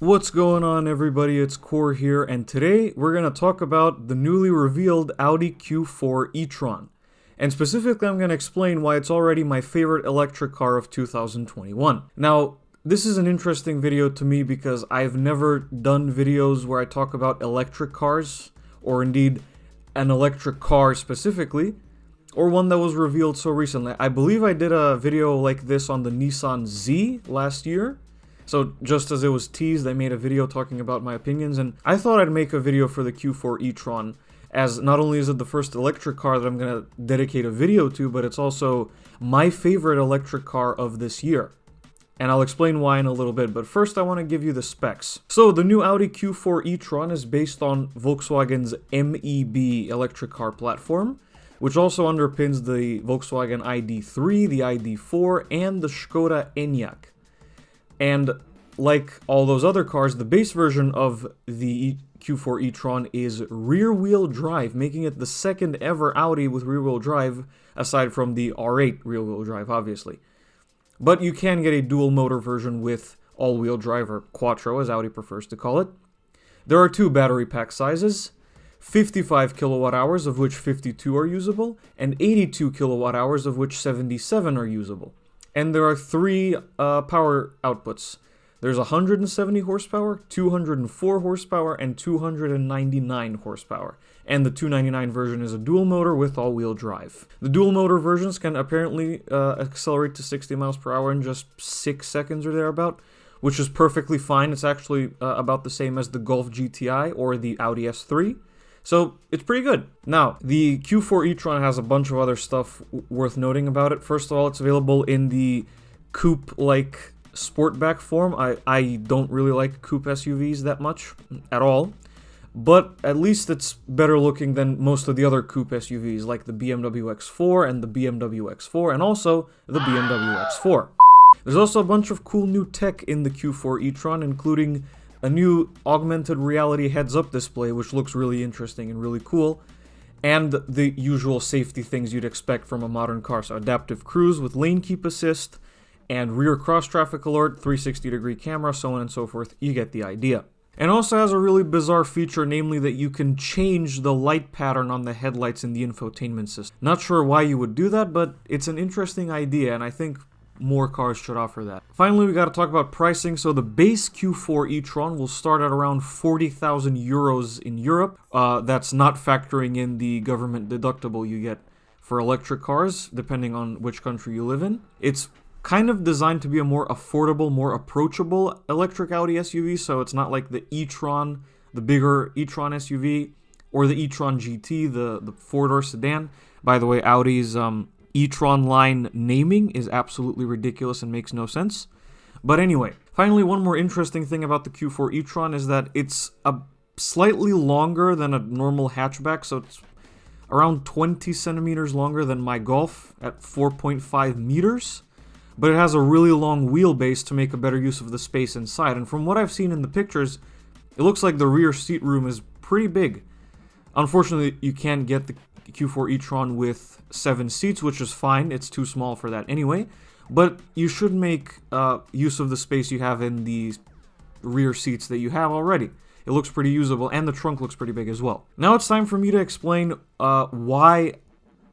What's going on, everybody? It's Core here, and today we're going to talk about the newly revealed Audi Q4 e-tron. And specifically, I'm going to explain why it's already my favorite electric car of 2021. Now, this is an interesting video to me because I've never done videos where I talk about electric cars, or indeed an electric car specifically, or one that was revealed so recently. I believe I did a video like this on the Nissan Z last year. So just as it was teased, I made a video talking about my opinions, and I thought I'd make a video for the Q4 e-tron, as not only is it the first electric car that I'm going to dedicate a video to, but it's also my favorite electric car of this year. And I'll explain why in a little bit, but first I want to give you the specs. So the new Audi Q4 e-tron is based on Volkswagen's MEB electric car platform, which also underpins the Volkswagen ID3, the ID4, and the Skoda Enyaq. And like all those other cars, the base version of the Q4 e-tron is rear-wheel drive, making it the second ever Audi with rear-wheel drive, aside from the R8 rear-wheel drive, obviously. But you can get a dual-motor version with all-wheel drive, or Quattro, as Audi prefers to call it. There are two battery pack sizes, 55 kilowatt-hours, of which 52 are usable, and 82 kilowatt-hours, of which 77 are usable. And there are three power outputs. There's 170 horsepower, 204 horsepower, and 299 horsepower. And the 299 version is a dual motor with all-wheel drive. The dual motor versions can apparently accelerate to 60 miles per hour in just 6 seconds or thereabout, which is perfectly fine. It's actually about the same as the Golf GTI or the Audi S3. So it's pretty good. Now, the Q4 e-tron has a bunch of other stuff worth noting about it. First of all, it's available in the coupe-like sportback form. I don't really like coupe SUVs that much at all, but at least it's better looking than most of the other coupe SUVs like the BMW X4 and the BMW X4 and also the BMW X4. There's also a bunch of cool new tech in the Q4 e-tron, including a new augmented reality heads-up display, which looks really interesting and really cool, and the usual safety things you'd expect from a modern car. So adaptive cruise with lane keep assist, and rear cross-traffic alert, 360-degree camera, so on and so forth. You get the idea. And also has a really bizarre feature, namely that you can change the light pattern on the headlights in the infotainment system. Not sure why you would do that, but it's an interesting idea, and I think more cars should offer that. Finally, we got to talk about pricing. So the base Q4 e-tron will start at around 40,000 euros in Europe. That's not factoring in the government deductible you get for electric cars, depending on which country you live in. It's kind of designed to be a more affordable, more approachable electric Audi SUV, so it's not like the e-tron, the bigger e-tron SUV, or the e-tron GT, the four-door sedan. By the way, Audi's e-tron line naming is absolutely ridiculous and makes no sense. But anyway, finally, one more interesting thing about the Q4 e-tron is that it's a slightly longer than a normal hatchback, so it's around 20 centimeters longer than my Golf at 4.5 meters. But it has a really long wheelbase to make a better use of the space inside. And from what I've seen in the pictures, it looks like the rear seat room is pretty big. Unfortunately, you can't get the Q4 e-tron with 7 seats, which is fine. It's too small for that anyway. But you should make use of the space you have in the rear seats that you have already. It looks pretty usable, and the trunk looks pretty big as well. Now it's time for me to explain why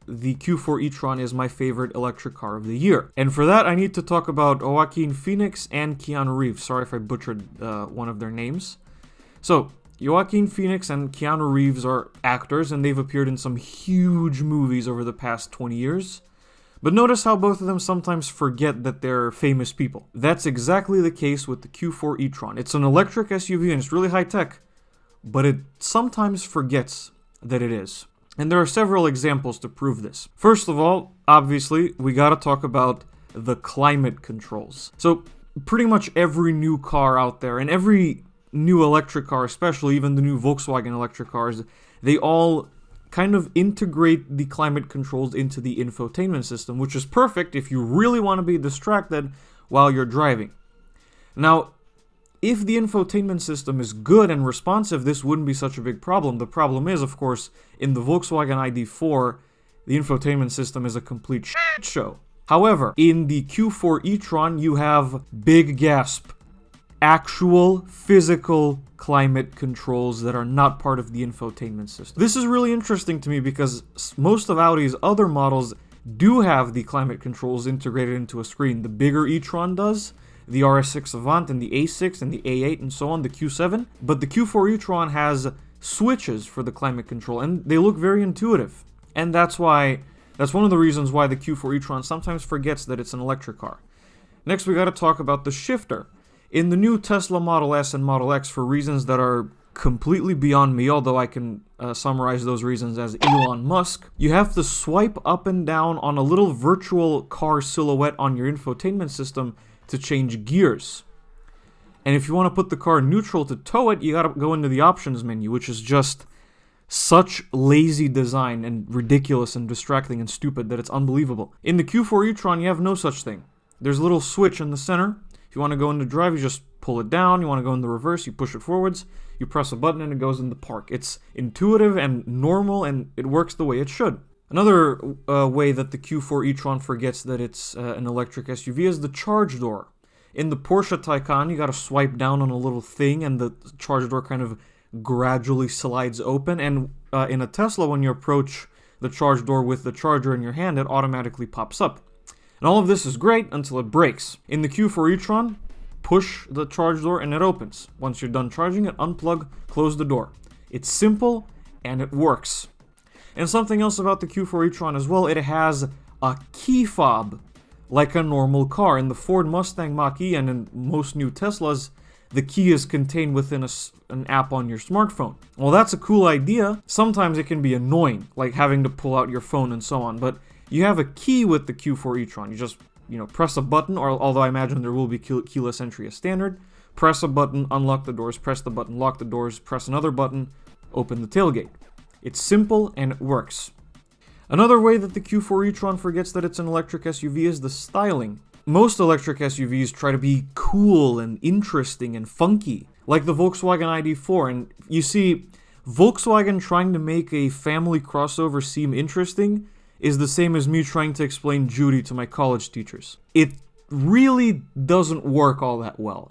the Q4 e-tron is my favorite electric car of the year. And for that, I need to talk about Joaquin Phoenix and Keanu Reeves. Sorry if I butchered one of their names. So, Joaquin Phoenix and Keanu Reeves are actors, and they've appeared in some huge movies over the past 20 years. But notice how both of them sometimes forget that they're famous people. That's exactly the case with the Q4 e-tron. It's an electric SUV and it's really high-tech, but it sometimes forgets that it is. And there are several examples to prove this. First of all, obviously, we gotta talk about the climate controls. So, pretty much every new car out there, and every new electric car, especially even the new Volkswagen electric cars, they all kind of integrate the climate controls into the infotainment system, which is perfect if you really want to be distracted while you're driving. Now, if the infotainment system is good and responsive, this wouldn't be such a big problem. The problem is, of course, in the Volkswagen ID4, the infotainment system is a complete shit show. However, in the Q4 e-tron, you have big gasp actual physical climate controls that are not part of the infotainment system. This is really interesting to me because most of Audi's other models do have the climate controls integrated into a screen. The bigger e-tron does, the RS6 Avant and the A6 and the A8 and so on, the Q7. But the Q4 e-tron has switches for the climate control, and they look very intuitive. And that's one of the reasons why the Q4 e-tron sometimes forgets that it's an electric car. Next, we got to talk about the shifter. In the new Tesla Model S and Model X, for reasons that are completely beyond me, although I can summarize those reasons as Elon Musk, you have to swipe up and down on a little virtual car silhouette on your infotainment system to change gears. And if you want to put the car in neutral to tow it, you gotta go into the options menu, which is just such lazy design and ridiculous and distracting and stupid that it's unbelievable. In the Q4 e-tron, you have no such thing. There's a little switch in the center. If you want to go into drive, you just pull it down. You want to go into reverse, you push it forwards. You press a button and it goes into park. It's intuitive and normal, and it works the way it should. Another way that the Q4 e-tron forgets that it's an electric SUV is the charge door. In the Porsche Taycan, you gotta swipe down on a little thing and the charge door kind of gradually slides open. And in a Tesla, when you approach the charge door with the charger in your hand, it automatically pops up. And all of this is great until it breaks. In the Q4 e-tron, push the charge door and it opens. Once you're done charging it, unplug, close the door. It's simple and it works. And something else about the Q4 e-tron as well, it has a key fob like a normal car. In the Ford Mustang Mach-E and in most new Teslas, the key is contained within an app on your smartphone. Well, that's a cool idea. Sometimes it can be annoying, like having to pull out your phone and so on, but you have a key with the Q4 e-tron. You just, press a button, or although I imagine there will be keyless entry as standard, press a button, unlock the doors, press the button, lock the doors, press another button, open the tailgate. It's simple and it works. Another way that the Q4 e-tron forgets that it's an electric SUV is the styling. Most electric SUVs try to be cool and interesting and funky, like the Volkswagen ID.4, and you see, Volkswagen trying to make a family crossover seem interesting is the same as me trying to explain Judy to my college teachers. It really doesn't work all that well.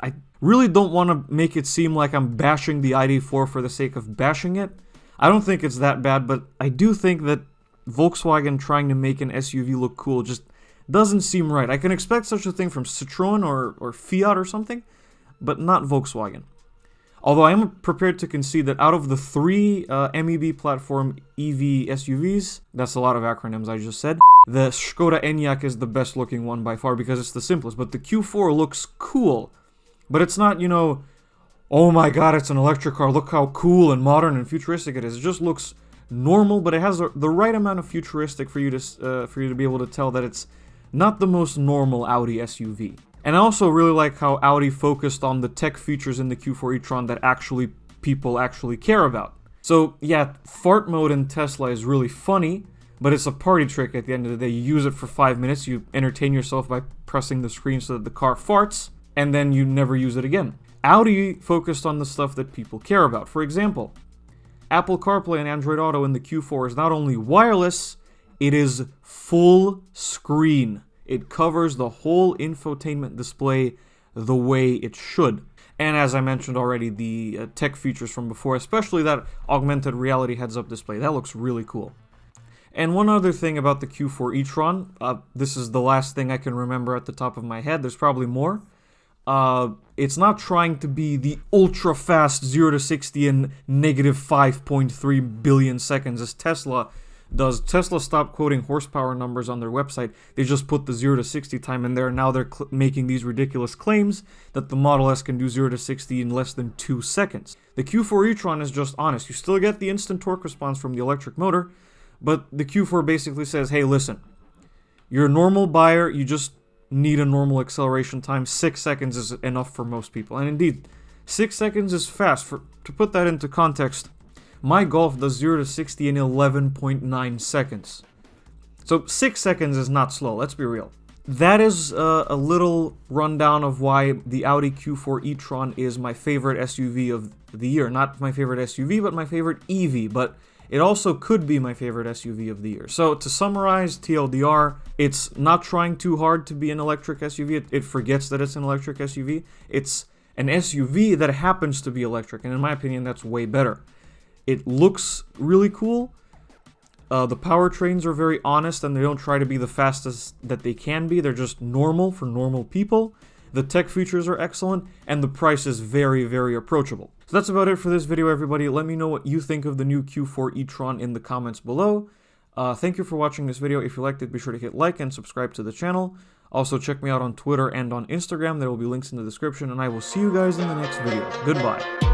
I really don't want to make it seem like I'm bashing the ID.4 for the sake of bashing it. I don't think it's that bad, but I do think that Volkswagen trying to make an SUV look cool just doesn't seem right. I can expect such a thing from Citroën or Fiat or something, but not Volkswagen. Although I am prepared to concede that out of the three MEB platform EV SUVs, that's a lot of acronyms I just said, the Škoda Enyaq is the best looking one by far because it's the simplest. But the Q4 looks cool, but it's not, oh my god, it's an electric car, look how cool and modern and futuristic it is. It just looks normal, but it has the right amount of futuristic for you to be able to tell that it's not the most normal Audi SUV. And I also really like how Audi focused on the tech features in the Q4 e-tron that people actually care about. So yeah, fart mode in Tesla is really funny, but it's a party trick at the end of the day. You use it for 5 minutes, you entertain yourself by pressing the screen so that the car farts, and then you never use it again. Audi focused on the stuff that people care about. For example, Apple Carplay and Android Auto in the Q4 is not only wireless, it is full screen. It covers the whole infotainment display the way it should. And as I mentioned already, the tech features from before, especially that augmented reality heads-up display, that looks really cool. And one other thing about the Q4 e-tron, this is the last thing I can remember at the top of my head, there's probably more. It's not trying to be the ultra-fast 0 to 60 in negative 5.3 billion seconds as Tesla does. Tesla stopped quoting horsepower numbers on their website. They just put the 0 to 60 time in there. Now they're making these ridiculous claims that the Model S can do 0 to 60 in less than 2 seconds. The Q4 e-tron is just honest. You still get the instant torque response from the electric motor, but the Q4 basically says, hey, listen, you're a normal buyer, you just need a normal acceleration time. 6 seconds is enough for most people. And indeed, 6 seconds is fast. To put that into context, my Golf does 0 to 60 in 11.9 seconds. So 6 seconds is not slow, let's be real. That is a little rundown of why the Audi Q4 e-tron is my favorite SUV of the year. Not my favorite SUV, but my favorite EV. But it also could be my favorite SUV of the year. So to summarize, TLDR, it's not trying too hard to be an electric SUV. It forgets that it's an electric SUV. It's an SUV that happens to be electric, and in my opinion, that's way better. It looks really cool. The powertrains are very honest, and they don't try to be the fastest that they can be. They're just normal for normal people. The tech features are excellent, and the price is very, very approachable. So that's about it for this video, everybody. Let me know what you think of the new Q4 e-tron in the comments below. Thank you for watching this video. If you liked it, be sure to hit like and subscribe to the channel. Also, check me out on Twitter and on Instagram. There will be links in the description, and I will see you guys in the next video. Goodbye.